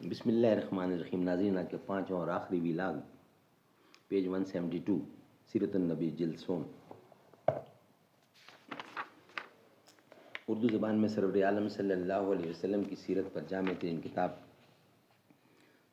بسم اللہ الرحمن الرحیم. ناظرین، آج کا پانچواں اور آخری ویلاگ، پیج 172، سیرت النبی جلد سوم. اردو زبان میں سرور عالم صلی اللہ علیہ وسلم کی سیرت پر جامع ترین کتاب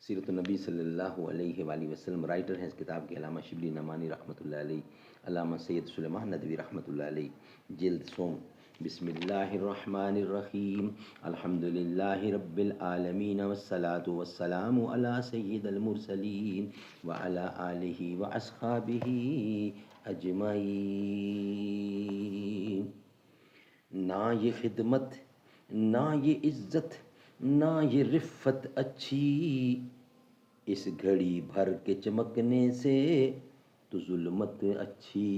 سیرت النبی صلی اللہ علیہ وآلہ وسلم. رائٹر ہیں اس کتاب کے علامہ شبلی نعمانی رحمۃ اللہ علیہ، علامہ سید سلیمان ندوی رحمۃ اللہ علیہ. جلد سوم. بسم اللہ الرحمن الرحیم. الحمد للہ رب العالمین والصلاة والسلام علی سید المرسلین وعلی آلہ واصحابہ اجمعین. نہ یہ خدمت، نہ یہ عزت، نہ یہ رفت اچھی، اس گھڑی بھر کے چمکنے سے تو ظلمت اچھی.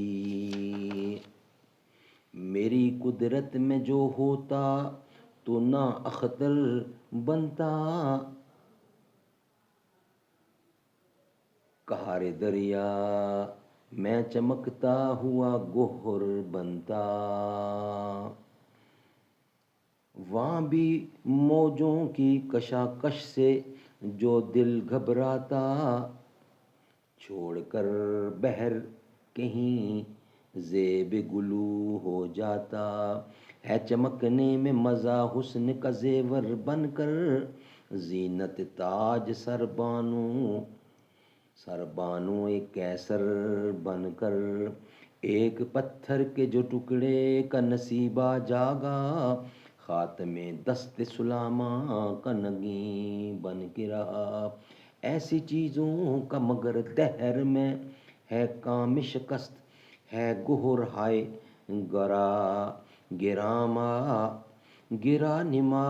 میری قدرت میں جو ہوتا تو نہ اختر بنتا، قہر دریا میں چمکتا ہوا گوہر بنتا. وہاں بھی موجوں کی کشاکش سے جو دل گھبراتا، چھوڑ کر بحر کہیں زیب گلو ہو جاتا. ہے چمکنے میں مزہ حسن کا زیور بن کر، زینت تاج سربانو ایک کیسر بن کر. ایک پتھر کے جو ٹکڑے کا نصیبہ جاگا، خاتم دست سلاما کا نگیں بن کے رہا. ایسی چیزوں کا مگر دہر میں ہے کام شکست، ہے گہر ہائے گرا نما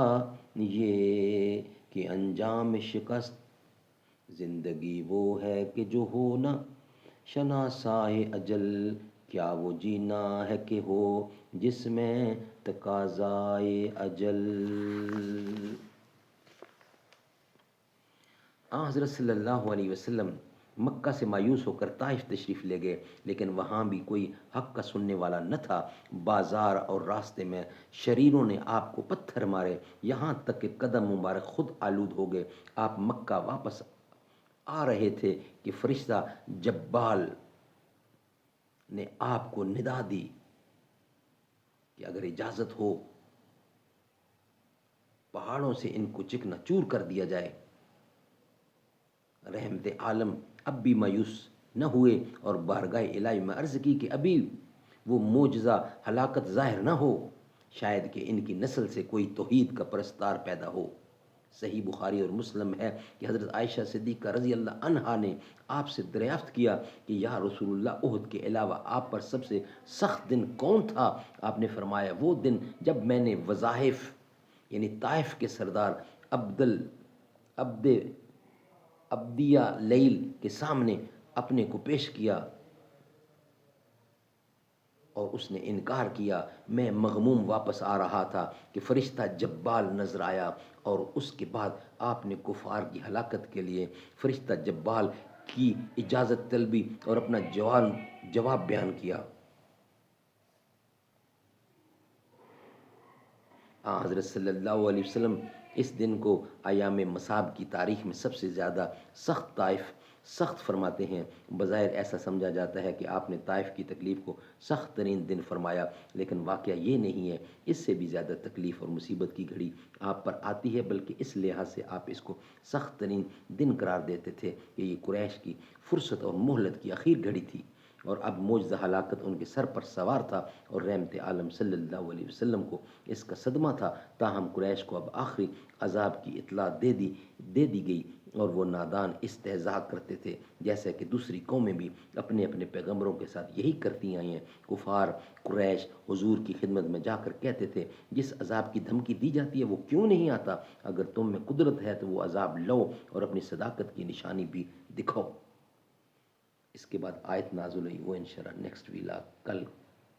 یہ کہ انجام شکست. زندگی وہ ہے کہ جو ہو نہ شناسائے اجل، کیا وہ جینا ہے کہ ہو جس میں تقاضائے اجل. حضرت صلی اللہ علیہ وسلم مکہ سے مایوس ہو کر طائف تشریف لے گئے، لیکن وہاں بھی کوئی حق کا سننے والا نہ تھا. بازار اور راستے میں شریروں نے آپ کو پتھر مارے، یہاں تک کہ قدم مبارک خود آلود ہو گئے. آپ مکہ واپس آ رہے تھے کہ فرشتہ جبال نے آپ کو ندا دی کہ اگر اجازت ہو پہاڑوں سے ان کو چکنا چور کر دیا جائے. رحمت عالم اب بھی مایوس نہ ہوئے اور بارگاہ الہی میں عرض کی کہ ابھی وہ معجزہ ہلاکت ظاہر نہ ہو، شاید کہ ان کی نسل سے کوئی توحید کا پرستار پیدا ہو. صحیح بخاری اور مسلم ہے کہ حضرت عائشہ صدیقہ رضی اللہ عنہا نے آپ سے دریافت کیا کہ یا رسول اللہ، احد کے علاوہ آپ پر سب سے سخت دن کون تھا؟ آپ نے فرمایا وہ دن جب میں نے وظائف یعنی طائف کے سردار عبدیہ لیل کے سامنے اپنے کو پیش کیا اور اس نے انکار کیا. میں مغموم واپس آ رہا تھا کہ فرشتہ جبال نظر آیا، اور اس کے بعد آپ نے کفار کی ہلاکت کے لیے فرشتہ جبال کی اجازت طلبی اور اپنا جواب بیان کیا. حضرت صلی اللہ علیہ وسلم اس دن کو ایام مصاب کی تاریخ میں سب سے زیادہ سخت فرماتے ہیں. بظاہر ایسا سمجھا جاتا ہے کہ آپ نے طائف کی تکلیف کو سخت ترین دن فرمایا، لیکن واقعہ یہ نہیں ہے. اس سے بھی زیادہ تکلیف اور مصیبت کی گھڑی آپ پر آتی ہے، بلکہ اس لحاظ سے آپ اس کو سخت ترین دن قرار دیتے تھے کہ یہ قریش کی فرصت اور مہلت کی اخیر گھڑی تھی، اور اب معجزہ ہلاکت ان کے سر پر سوار تھا، اور رحمت عالم صلی اللہ علیہ وسلم کو اس کا صدمہ تھا. تاہم قریش کو اب آخری عذاب کی اطلاع دے دی گئی، اور وہ نادان استہزاء کرتے تھے، جیسا کہ دوسری قومیں بھی اپنے اپنے پیغمبروں کے ساتھ یہی کرتی آئی ہیں. کفار قریش حضور کی خدمت میں جا کر کہتے تھے جس عذاب کی دھمکی دی جاتی ہے وہ کیوں نہیں آتا؟ اگر تم میں قدرت ہے تو وہ عذاب لو اور اپنی صداقت کی نشانی بھی دکھاؤ. اس کے بعد آیت نازل ہوئی. وہ انشاءاللہ نیکسٹ ویلاگ کل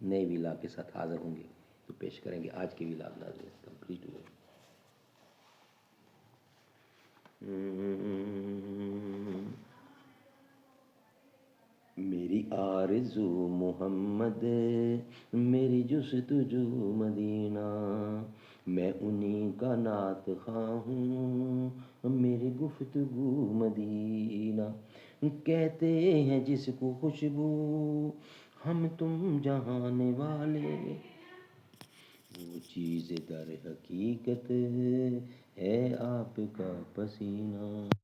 نئے ویلاگ کے ساتھ حاضر ہوں گے تو پیش کریں گے. آج کے ویلاگ نازل کمپلیٹ ہوئے. میری آرزو محمد، میری جستجو مدینہ، میں انہی کا نعت خواں ہوں، میری گفتگو مدینہ، کہتے ہیں جس کو خوشبو ہم تم جہانے والے، وہ چیز در حقیقت ہے آپ کا پسینہ۔